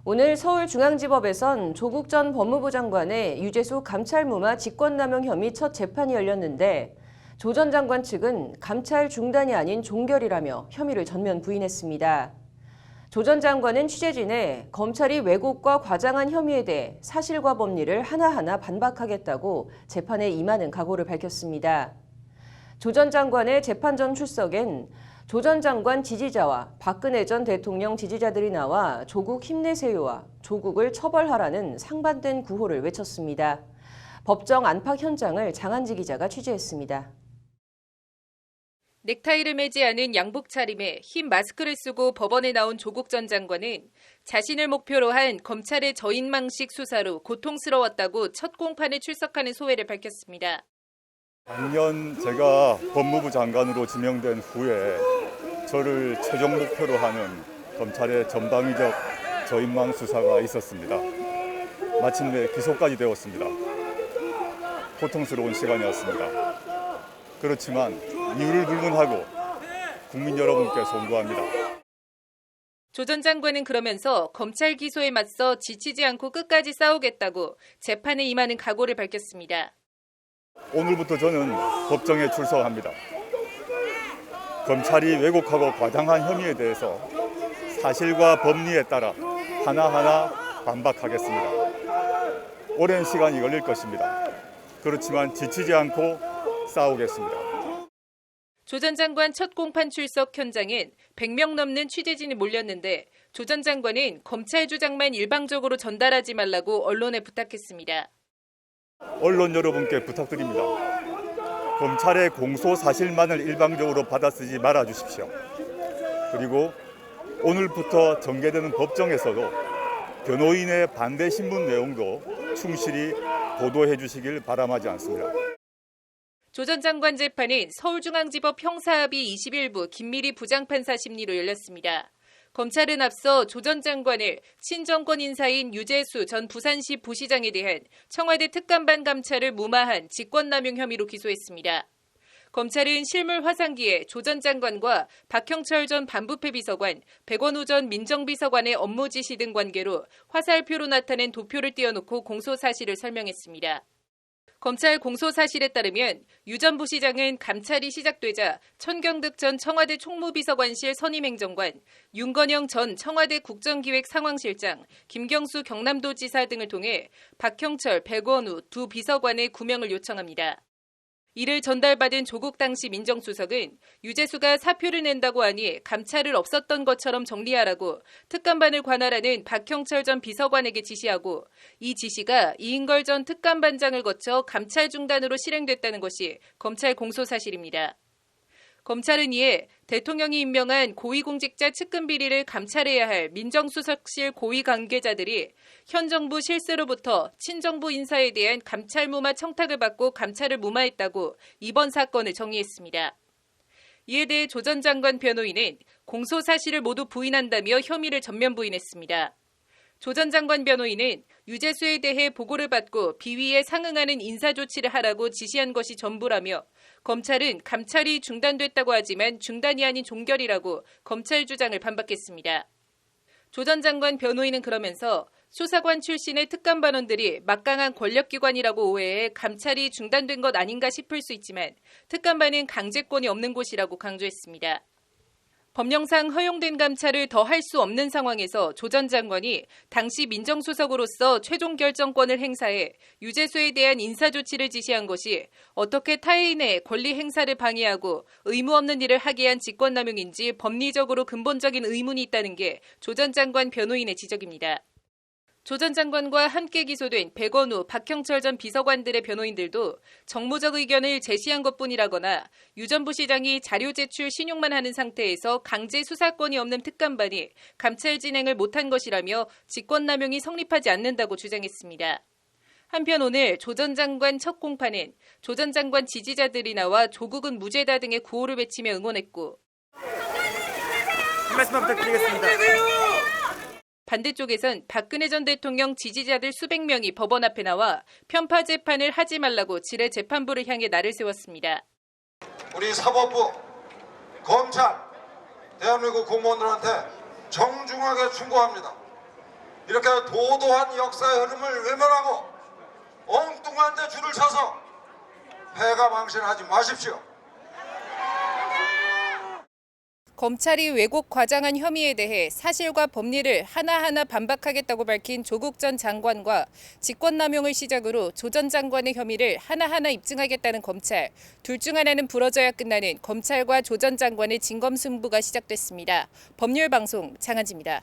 오늘 서울중앙지법에선 조국 전 법무부 장관의 유재수 감찰무마 직권남용 혐의 첫 재판이 열렸는데 조 전 장관 측은 감찰 중단이 아닌 종결이라며 혐의를 전면 부인했습니다. 조 전 장관은 취재진에 검찰이 왜곡과 과장한 혐의에 대해 사실과 법리를 하나하나 반박하겠다고 재판에 임하는 각오를 밝혔습니다. 조 전 장관의 재판 전 출석엔 조 전 장관 지지자와 박근혜 전 대통령 지지자들이 나와 조국 힘내세요와 조국을 처벌하라는 상반된 구호를 외쳤습니다. 법정 안팎 현장을 장한지 기자가 취재했습니다. 넥타이를 매지 않은 양복 차림에 흰 마스크를 쓰고 법원에 나온 조국 전 장관은 자신을 목표로 한 검찰의 저인망식 수사로 고통스러웠다고 첫 공판에 출석하는 소회를 밝혔습니다. 작년 제가 법무부 장관으로 지명된 후에 저를 최종 목표로 하는 검찰의 전방위적 저인망 수사가 있었습니다. 마침내 기소까지 되었습니다. 고통스러운 시간이었습니다. 그렇지만 이유를 불문하고 국민 여러분께 송구합니다. 조 전 장관은 그러면서 검찰 기소에 맞서 지치지 않고 끝까지 싸우겠다고 재판에 임하는 각오를 밝혔습니다. 오늘부터 저는 법정에 출석합니다. 검찰이 왜곡하고 과장한 혐의에 대해서 사실과 법리에 따라 하나하나 반박하겠습니다. 오랜 시간이 걸릴 것입니다. 그렇지만 지치지 않고 싸우겠습니다. 조 전 장관 첫 공판 출석 현장엔 100명 넘는 취재진이 몰렸는데 조 전 장관은 검찰 주장만 일방적으로 전달하지 말라고 언론에 부탁했습니다. 언론 여러분께 부탁드립니다. 검찰의 공소 사실만을 일방적으로 받아쓰지 말아 주십시오. 그리고 오늘부터 전개되는 법정에서도 변호인의 반대 신문 내용도 충실히 보도해 주시길 바람하지 않습니다. 조 전 장관 재판은 서울중앙지법 형사합의 21부 김미리 부장판사 심리로 열렸습니다. 검찰은 앞서 조 전 장관을 친정권 인사인 유재수 전 부산시 부시장에 대한 청와대 특감반 감찰을 무마한 직권남용 혐의로 기소했습니다. 검찰은 실물 화상기에 조 전 장관과 박형철 전 반부패 비서관, 백원우 전 민정비서관의 업무 지시 등 관계로 화살표로 나타낸 도표를 띄워놓고 공소 사실을 설명했습니다. 검찰 공소 사실에 따르면 유 전 부시장은 감찰이 시작되자 천경득 전 청와대 총무비서관실 선임행정관, 윤건영 전 청와대 국정기획상황실장, 김경수 경남도지사 등을 통해 박형철, 백원우 두 비서관의 구명을 요청합니다. 이를 전달받은 조국 당시 민정수석은 유재수가 사표를 낸다고 하니 감찰을 없었던 것처럼 정리하라고 특감반을 관할하는 박형철 전 비서관에게 지시하고 이 지시가 이인걸 전 특감반장을 거쳐 감찰 중단으로 실행됐다는 것이 검찰 공소 사실입니다. 검찰은 이에 대통령이 임명한 고위공직자 측근 비리를 감찰해야 할 민정수석실 고위 관계자들이 현 정부 실세로부터 친정부 인사에 대한 감찰 무마 청탁을 받고 감찰을 무마했다고 이번 사건을 정의했습니다. 이에 대해 조 전 장관 변호인은 공소 사실을 모두 부인한다며 혐의를 전면 부인했습니다. 조 전 장관 변호인은 유재수에 대해 보고를 받고 비위에 상응하는 인사조치를 하라고 지시한 것이 전부라며 검찰은 감찰이 중단됐다고 하지만 중단이 아닌 종결이라고 검찰 주장을 반박했습니다. 조 전 장관 변호인은 그러면서 수사관 출신의 특감반원들이 막강한 권력기관이라고 오해해 감찰이 중단된 것 아닌가 싶을 수 있지만 특감반은 강제권이 없는 곳이라고 강조했습니다. 법령상 허용된 감찰을 더 할 수 없는 상황에서 조 전 장관이 당시 민정수석으로서 최종 결정권을 행사해 유재수에 대한 인사조치를 지시한 것이 어떻게 타인의 권리 행사를 방해하고 의무 없는 일을 하게 한 직권남용인지 법리적으로 근본적인 의문이 있다는 게 조 전 장관 변호인의 지적입니다. 조 전 장관과 함께 기소된 백원우, 박형철 전 비서관들의 변호인들도 정무적 의견을 제시한 것뿐이라거나 유 전 부시장이 자료 제출 신용만 하는 상태에서 강제 수사권이 없는 특감반이 감찰 진행을 못한 것이라며 직권남용이 성립하지 않는다고 주장했습니다. 한편 오늘 조 전 장관 첫 공판은 조 전 장관 지지자들이 나와 조국은 무죄다 등의 구호를 외치며 응원했고 한 말씀만 부탁드리겠습니다. 반대쪽에선 박근혜 전 대통령 지지자들 수백 명이 법원 앞에 나와 편파 재판을 하지 말라고 지뢰 재판부를 향해 날을 세웠습니다. 우리 사법부, 검찰, 대한민국 공무원들한테 정중하게 충고합니다. 이렇게 도도한 역사의 흐름을 외면하고 엉뚱한 데 줄을 서서 패가 망신하지 마십시오. 검찰이 왜곡 과장한 혐의에 대해 사실과 법리를 하나하나 반박하겠다고 밝힌 조국 전 장관과 직권남용을 시작으로 조 전 장관의 혐의를 하나하나 입증하겠다는 검찰. 둘 중 하나는 부러져야 끝나는 검찰과 조 전 장관의 진검승부가 시작됐습니다. 법률방송 장한지입니다.